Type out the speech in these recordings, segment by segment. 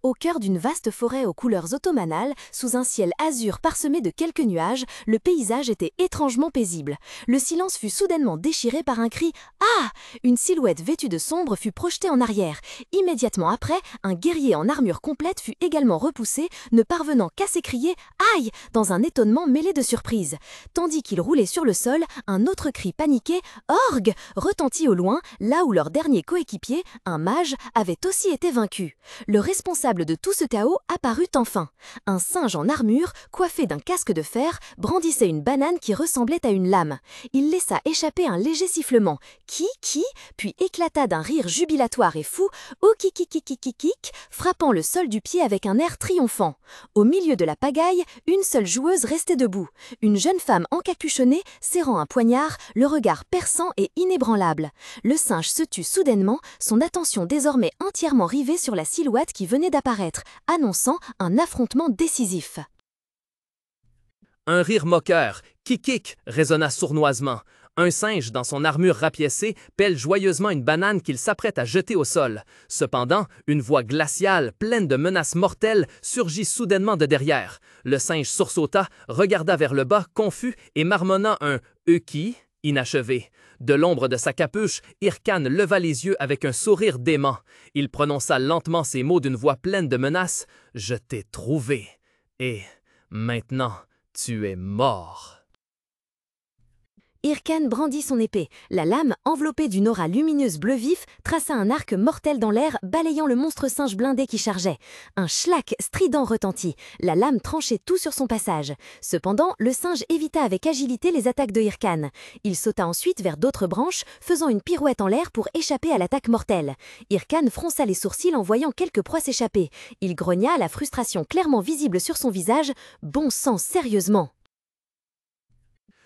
Au cœur d'une vaste forêt aux couleurs automnales, sous un ciel azur parsemé de quelques nuages, le paysage était étrangement paisible. Le silence fut soudainement déchiré par un cri « Ah !» Une silhouette vêtue de sombre fut projetée en arrière. Immédiatement après, un guerrier en armure complète fut également repoussé, ne parvenant qu'à s'écrier « Aïe !» dans un étonnement mêlé de surprise. Tandis qu'il roulait sur le sol, un autre cri paniqué « Orgue !» retentit au loin, là où leur dernier coéquipier, un mage, avait aussi été vaincu. Le responsable de tout ce chaos apparut enfin. Un singe en armure, coiffé d'un casque de fer, brandissait une banane qui ressemblait à une lame. Il laissa échapper un léger sifflement. Qui puis éclata d'un rire jubilatoire et fou, kik, frappant le sol du pied avec un air triomphant. Au milieu de la pagaille, une seule joueuse restait debout. Une jeune femme encapuchonnée, serrant un poignard, le regard perçant et inébranlable. Le singe se tut soudainement, son attention désormais entièrement rivée sur la silhouette qui venait d'apparaître, annonçant un affrontement décisif. Un rire moqueur, kikik, résonna sournoisement. Un singe, dans son armure rapiécée, pèle joyeusement une banane qu'il s'apprête à jeter au sol. Cependant, une voix glaciale, pleine de menaces mortelles, surgit soudainement de derrière. Le singe sursauta, regarda vers le bas, confus, et marmonna un « Euki » inachevé. De l'ombre de sa capuche, Irkan leva les yeux avec un sourire dément. Il prononça lentement ces mots d'une voix pleine de menaces. « Je t'ai trouvé. Et maintenant, tu es mort. » Irkan brandit son épée. La lame, enveloppée d'une aura lumineuse bleu vif, traça un arc mortel dans l'air, balayant le monstre singe blindé qui chargeait. Un schlack strident retentit. La lame tranchait tout sur son passage. Cependant, le singe évita avec agilité les attaques de Irkan. Il sauta ensuite vers d'autres branches, faisant une pirouette en l'air pour échapper à l'attaque mortelle. Irkan fronça les sourcils en voyant quelques proies s'échapper. Il grogna, la frustration clairement visible sur son visage. « Bon sang, sérieusement !»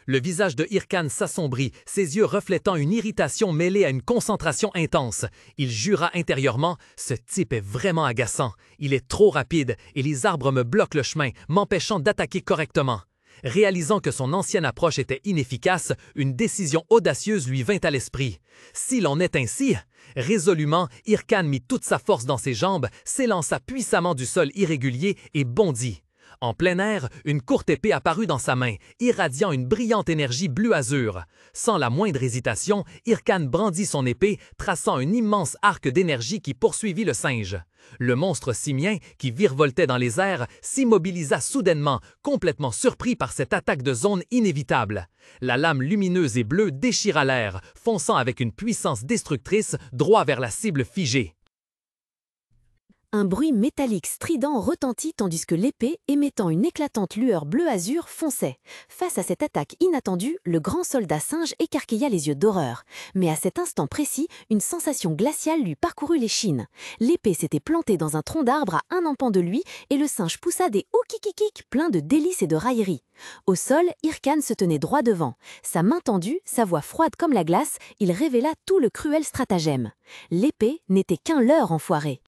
Le visage de Irkan s'assombrit, ses yeux reflétant une irritation mêlée à une concentration intense. Il jura intérieurement « Ce type est vraiment agaçant. Il est trop rapide et les arbres me bloquent le chemin, m'empêchant d'attaquer correctement. » Réalisant que son ancienne approche était inefficace, une décision audacieuse lui vint à l'esprit. S'il en est ainsi, résolument, Irkan mit toute sa force dans ses jambes, s'élança puissamment du sol irrégulier et bondit. En plein air, une courte épée apparut dans sa main, irradiant une brillante énergie bleu-azur. Sans la moindre hésitation, Irkan brandit son épée, traçant un immense arc d'énergie qui poursuivit le singe. Le monstre simien, qui virevoltait dans les airs, s'immobilisa soudainement, complètement surpris par cette attaque de zone inévitable. La lame lumineuse et bleue déchira l'air, fonçant avec une puissance destructrice droit vers la cible figée. Un bruit métallique strident retentit tandis que l'épée, émettant une éclatante lueur bleu-azur, fonçait. Face à cette attaque inattendue, le grand soldat singe écarquilla les yeux d'horreur. Mais à cet instant précis, une sensation glaciale lui parcourut l'échine. L'épée s'était plantée dans un tronc d'arbre à un empan de lui et le singe poussa des « oukikikik » pleins de délices et de railleries. Au sol, Irkan se tenait droit devant. Sa main tendue, sa voix froide comme la glace, il révéla tout le cruel stratagème. L'épée n'était qu'un leurre enfoiré.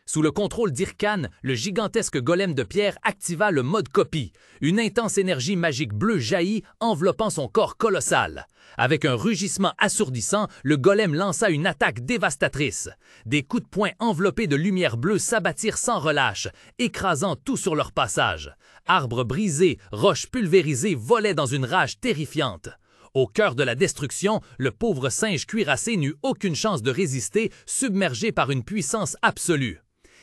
Sous le contrôle d'Irkan, le gigantesque golem de pierre activa le mode copie. Une intense énergie magique bleue jaillit, enveloppant son corps colossal. Avec un rugissement assourdissant, le golem lança une attaque dévastatrice. Des coups de poing enveloppés de lumière bleue s'abattirent sans relâche, écrasant tout sur leur passage. Arbres brisés, roches pulvérisées volaient dans une rage terrifiante. Au cœur de la destruction, le pauvre singe cuirassé n'eut aucune chance de résister, submergé par une puissance absolue.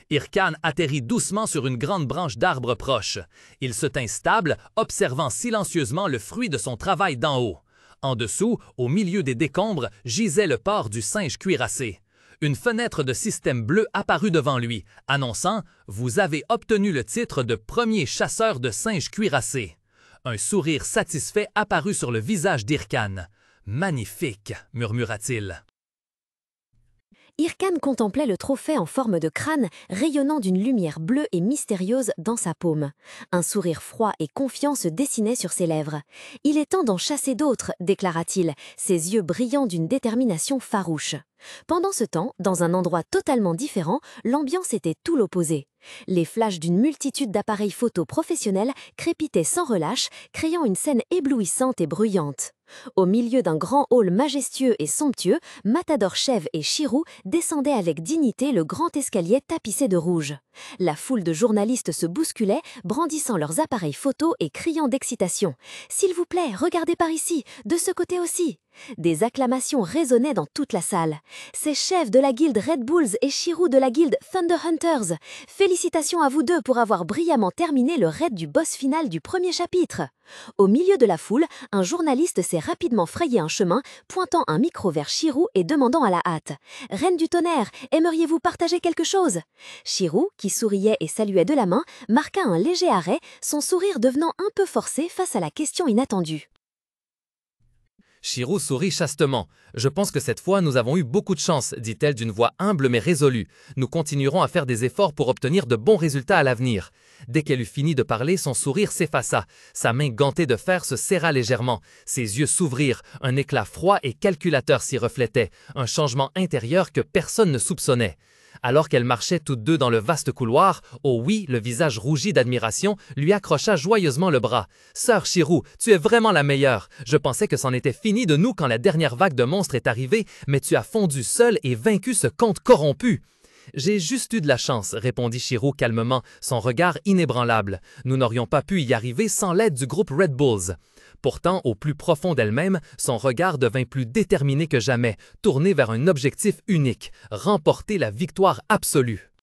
Irkan atterrit doucement sur une grande branche d'arbre proche. Il se tint stable, observant silencieusement le fruit de son travail d'en haut. En dessous, au milieu des décombres, gisait le corps du singe cuirassé. Une fenêtre de système bleu apparut devant lui, annonçant « Vous avez obtenu le titre de premier chasseur de singes cuirassés ». Un sourire satisfait apparut sur le visage d'Irkan. « Magnifique » murmura-t-il. Irkan contemplait le trophée en forme de crâne rayonnant d'une lumière bleue et mystérieuse dans sa paume. Un sourire froid et confiant se dessinait sur ses lèvres. « Il est temps d'en chasser d'autres », déclara-t-il, ses yeux brillant d'une détermination farouche. Pendant ce temps, dans un endroit totalement différent, l'ambiance était tout l'opposé. Les flashs d'une multitude d'appareils photo professionnels crépitaient sans relâche, créant une scène éblouissante et bruyante. Au milieu d'un grand hall majestueux et somptueux, Matador Chev et Chirou descendaient avec dignité le grand escalier tapissé de rouge. La foule de journalistes se bousculait, brandissant leurs appareils photo et criant d'excitation. « S'il vous plaît, regardez par ici, de ce côté aussi !» Des acclamations résonnaient dans toute la salle. « C'est Chev de la guilde Red Bulls et Chirou de la guilde Thunder Hunters. Félicitations à vous deux pour avoir brillamment terminé le raid du boss final du premier chapitre !» Au milieu de la foule, un journaliste s'est rapidement frayé un chemin, pointant un micro vers Chirou et demandant à la hâte « Reine du tonnerre, aimeriez-vous partager quelque chose ?» Chirou, qui souriait et saluait de la main, marqua un léger arrêt, son sourire devenant un peu forcé face à la question inattendue. Chirou sourit chastement. « Je pense que cette fois, nous avons eu beaucoup de chance, dit-elle d'une voix humble mais résolue. Nous continuerons à faire des efforts pour obtenir de bons résultats à l'avenir. » Dès qu'elle eut fini de parler, son sourire s'effaça. Sa main gantée de fer se serra légèrement. Ses yeux s'ouvrirent. Un éclat froid et calculateur s'y reflétait. Un changement intérieur que personne ne soupçonnait. Alors qu'elles marchaient toutes deux dans le vaste couloir, Owi, le visage rougi d'admiration, lui accrocha joyeusement le bras. « Sœur Chirou, tu es vraiment la meilleure. Je pensais que c'en était fini de nous quand la dernière vague de monstres est arrivée, mais tu as fondu seule et vaincu ce conte corrompu. » « J'ai juste eu de la chance, » répondit Chirou calmement, son regard inébranlable. « Nous n'aurions pas pu y arriver sans l'aide du groupe Red Bulls. » Pourtant, au plus profond d'elle-même, son regard devint plus déterminé que jamais, tourné vers un objectif unique, remporter la victoire absolue.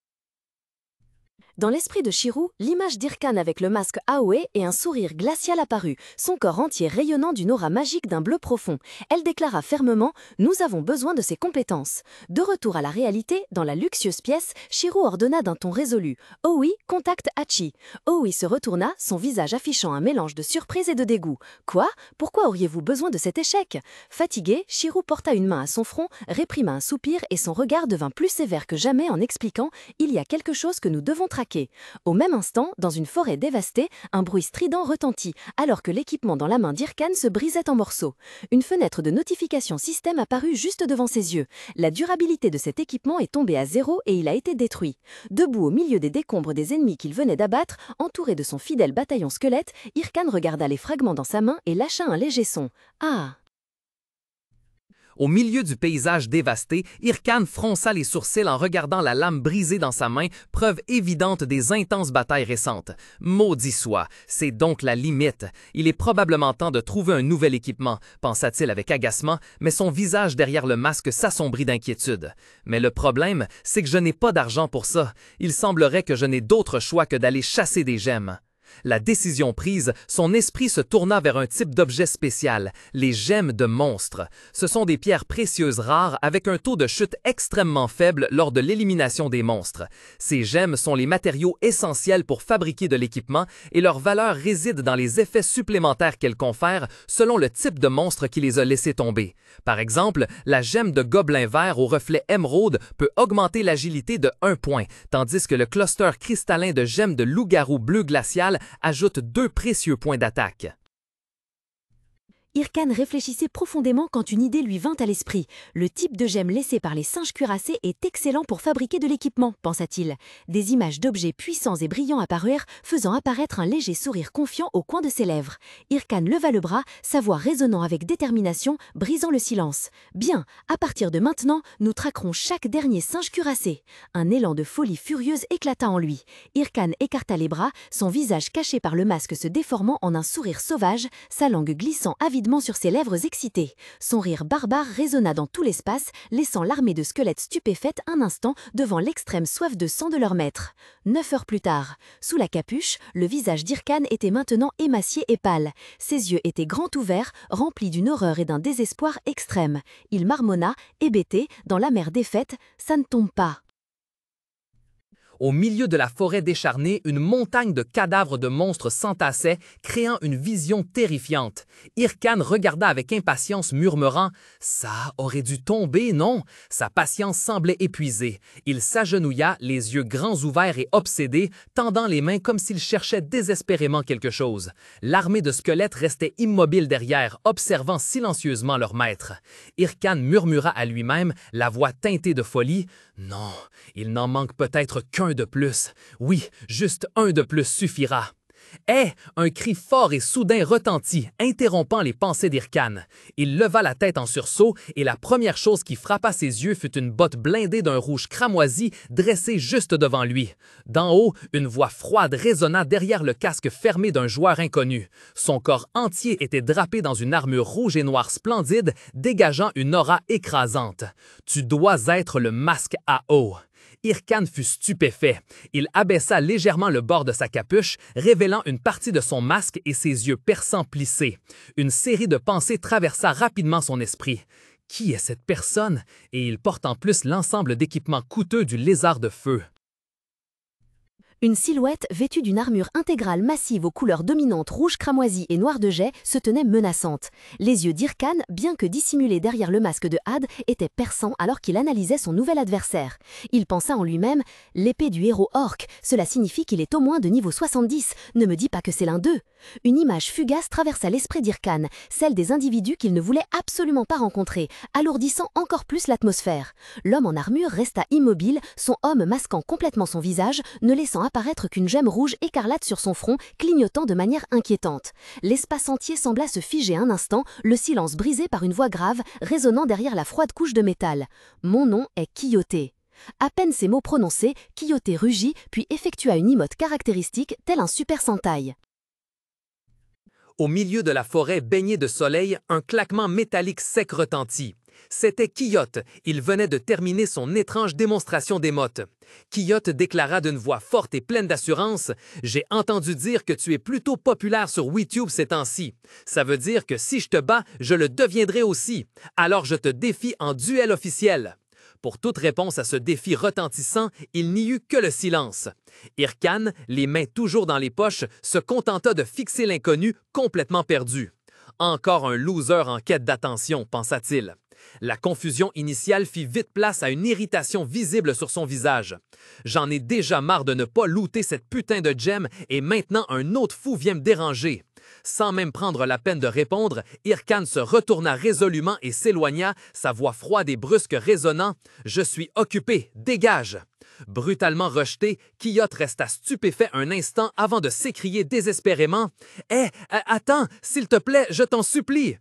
Dans l'esprit de Chirou, l'image d'Irkan avec le masque Aoe et un sourire glacial apparut, son corps entier rayonnant d'une aura magique d'un bleu profond. Elle déclara fermement « Nous avons besoin de ses compétences ». De retour à la réalité, dans la luxueuse pièce, Chirou ordonna d'un ton résolu « Owi, contacte Hachi ». Owi se retourna, son visage affichant un mélange de surprise et de dégoût. « Quoi? Pourquoi auriez-vous besoin de cet échec ?» Fatigué, Chirou porta une main à son front, réprima un soupir et son regard devint plus sévère que jamais en expliquant « Il y a quelque chose que nous devons traquer ». Au même instant, dans une forêt dévastée, un bruit strident retentit, alors que l'équipement dans la main d'Irkan se brisait en morceaux. Une fenêtre de notification système apparut juste devant ses yeux. La durabilité de cet équipement est tombée à zéro et il a été détruit. Debout au milieu des décombres des ennemis qu'il venait d'abattre, entouré de son fidèle bataillon squelette, Irkan regarda les fragments dans sa main et lâcha un léger son. « Ah !» Au milieu du paysage dévasté, Irkan fronça les sourcils en regardant la lame brisée dans sa main, preuve évidente des intenses batailles récentes. Maudit soit, c'est donc la limite. Il est probablement temps de trouver un nouvel équipement, pensa-t-il avec agacement, mais son visage derrière le masque s'assombrit d'inquiétude. Mais le problème, c'est que je n'ai pas d'argent pour ça. Il semblerait que je n'ai d'autre choix que d'aller chasser des gemmes. La décision prise, son esprit se tourna vers un type d'objet spécial, les gemmes de monstres. Ce sont des pierres précieuses rares avec un taux de chute extrêmement faible lors de l'élimination des monstres. Ces gemmes sont les matériaux essentiels pour fabriquer de l'équipement et leur valeur réside dans les effets supplémentaires qu'elles confèrent selon le type de monstre qui les a laissés tomber. Par exemple, la gemme de gobelin vert au reflet émeraude peut augmenter l'agilité de 1 point, tandis que le cluster cristallin de gemmes de loup-garou bleu glacial ajoute 2 précieux points d'attaque. Irkan réfléchissait profondément quand une idée lui vint à l'esprit. Le type de gemme laissé par les singes cuirassés est excellent pour fabriquer de l'équipement, pensa-t-il. Des images d'objets puissants et brillants apparurent, faisant apparaître un léger sourire confiant au coin de ses lèvres. Irkan leva le bras, sa voix résonnant avec détermination, brisant le silence. « Bien, à partir de maintenant, nous traquerons chaque dernier singe cuirassé. » Un élan de folie furieuse éclata en lui. Irkan écarta les bras, son visage caché par le masque se déformant en un sourire sauvage, sa langue glissant avidement sur ses lèvres excitées. Son rire barbare résonna dans tout l'espace, laissant l'armée de squelettes stupéfaite un instant devant l'extrême soif de sang de leur maître. 9 heures plus tard, sous la capuche, le visage d'Irkan était maintenant émacié et pâle. Ses yeux étaient grands ouverts, remplis d'une horreur et d'un désespoir extrême. Il marmonna, hébété, dans l'amère défaite, « Ça ne tombe pas !» Au milieu de la forêt décharnée, une montagne de cadavres de monstres s'entassait, créant une vision terrifiante. Irkan regarda avec impatience, murmurant « Ça aurait dû tomber, non ?» Sa patience semblait épuisée. Il s'agenouilla, les yeux grands ouverts et obsédés, tendant les mains comme s'il cherchait désespérément quelque chose. L'armée de squelettes restait immobile derrière, observant silencieusement leur maître. Irkan murmura à lui-même, la voix teintée de folie « Non, il n'en manque peut-être qu'un de plus. Oui, juste un de plus suffira. » Hé! Un cri fort et soudain retentit, interrompant les pensées d'Irkan. Il leva la tête en sursaut et la première chose qui frappa ses yeux fut une botte blindée d'un rouge cramoisi dressée juste devant lui. D'en haut, une voix froide résonna derrière le casque fermé d'un joueur inconnu. Son corps entier était drapé dans une armure rouge et noire splendide, dégageant une aura écrasante. « Tu dois être le masque à eau. » Irkan fut stupéfait. Il abaissa légèrement le bord de sa capuche, révélant une partie de son masque et ses yeux perçants plissés. Une série de pensées traversa rapidement son esprit. Qui est cette personne? Et il porte en plus l'ensemble d'équipements coûteux du lézard de feu. Une silhouette vêtue d'une armure intégrale massive aux couleurs dominantes rouge cramoisi et noir de jet se tenait menaçante. Les yeux d'Irkan, bien que dissimulés derrière le masque de Had, étaient perçants alors qu'il analysait son nouvel adversaire. Il pensa en lui-même « L'épée du héros orc, cela signifie qu'il est au moins de niveau 70, ne me dis pas que c'est l'un d'eux !» Une image fugace traversa l'esprit d'Irkan, celle des individus qu'il ne voulait absolument pas rencontrer, alourdissant encore plus l'atmosphère. L'homme en armure resta immobile, son homme masquant complètement son visage, ne laissant apparaître qu'une gemme rouge écarlate sur son front, clignotant de manière inquiétante. L'espace entier sembla se figer un instant, le silence brisé par une voix grave, résonnant derrière la froide couche de métal. « Mon nom est Quixote. » À peine ces mots prononcés, Quixote rugit, puis effectua une emote caractéristique, tel un super sentai. Au milieu de la forêt baignée de soleil, un claquement métallique sec retentit. C'était Quixote. Il venait de terminer son étrange démonstration d'émote. Quixote déclara d'une voix forte et pleine d'assurance « J'ai entendu dire que tu es plutôt populaire sur YouTube ces temps-ci. Ça veut dire que si je te bats, je le deviendrai aussi. Alors je te défie en duel officiel. » Pour toute réponse à ce défi retentissant, il n'y eut que le silence. Irkan, les mains toujours dans les poches, se contenta de fixer l'inconnu complètement perdu. « Encore un loser en quête d'attention, pensa-t-il. » La confusion initiale fit vite place à une irritation visible sur son visage. « J'en ai déjà marre de ne pas looter cette putain de gemme et maintenant un autre fou vient me déranger. » Sans même prendre la peine de répondre, Irkan se retourna résolument et s'éloigna, sa voix froide et brusque résonnant « Je suis occupé, dégage !» Brutalement rejeté, Quixote resta stupéfait un instant avant de s'écrier désespérément « Hé, attends, s'il te plaît, je t'en supplie !»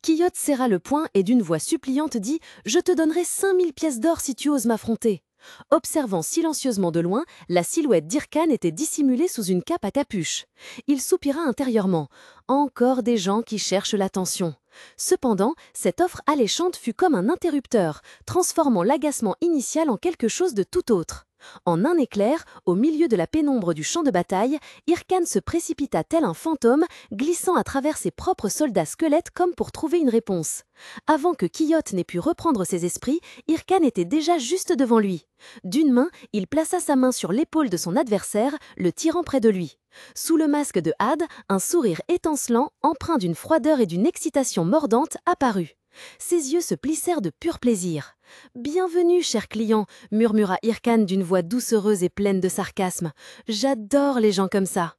Quixote serra le poing et d'une voix suppliante dit « Je te donnerai 5000 pièces d'or si tu oses m'affronter. » Observant silencieusement de loin, la silhouette d'Irkan était dissimulée sous une cape à capuche. Il soupira intérieurement. Encore des gens qui cherchent l'attention. Cependant, cette offre alléchante fut comme un interrupteur, transformant l'agacement initial en quelque chose de tout autre. En un éclair, au milieu de la pénombre du champ de bataille, Irkan se précipita tel un fantôme, glissant à travers ses propres soldats squelettes comme pour trouver une réponse. Avant que Quixote n'ait pu reprendre ses esprits, Irkan était déjà juste devant lui. D'une main, il plaça sa main sur l'épaule de son adversaire, le tirant près de lui. Sous le masque de Had, un sourire étincelant, empreint d'une froideur et d'une excitation mordante, apparut. Ses yeux se plissèrent de pur plaisir. « Bienvenue, cher client » murmura Irkan d'une voix doucereuse et pleine de sarcasme. « J'adore les gens comme ça. »